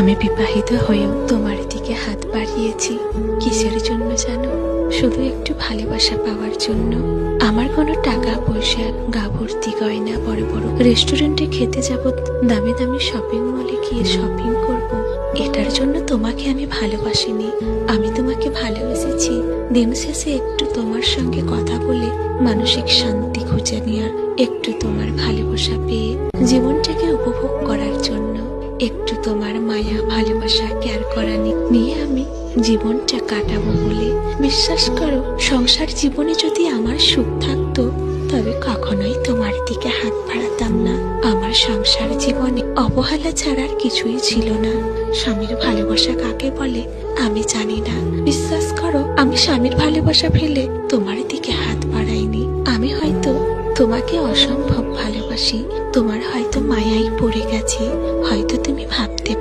আমি বিবাহিত হয়েও তোমার দিকে হাত বাড়িয়েছি কিসের জন্য জানো? শুধু একটু ভালোবাসা পাওয়ার জন্য। আমার কোনো টাকা পয়সা, গা ভর্তি গয়না, বড় বড় রেস্টুরেন্টে খেতে যাব, দামি দামি শপিং মলে গিয়ে শপিং করব, এটার জন্য তোমাকে আমি ভালোবাসিনি। আমি তোমাকে ভালোবেসেছি দিন শেষে একটু তোমার সঙ্গে কথা বলে মানসিক শান্তি খুঁজে নেওয়ার, একটু তোমার ভালোবাসা পেয়ে জীবনটাকে উপভোগ করার জন্য, একটু তোমার মায়া, ভালোবাসা, কেয়ার করা নিয়ে আমি জীবনটা কাটাবো বলে। বিশ্বাস করো, সংসার জীবনে যদি আমার সুখ থাকতো তবে কখনোই তোমার দিকে হাত বাড়াতাম না। আমার সংসার জীবনে অবহেলা ছাড়ার কিছুই ছিল না। স্বামীর ভালোবাসা কাকে বলে আমি জানি না। বিশ্বাস করো, আমি স্বামীর ভালোবাসা ফেলে তোমার দিকে হাত বাড়াইনি। আমি হয়তো তোমাকে অসম্ভব ভালোবাসি, তোমার হয়তো মায়াই পড়ে গেছে, হয়তো তুমি ভাবতে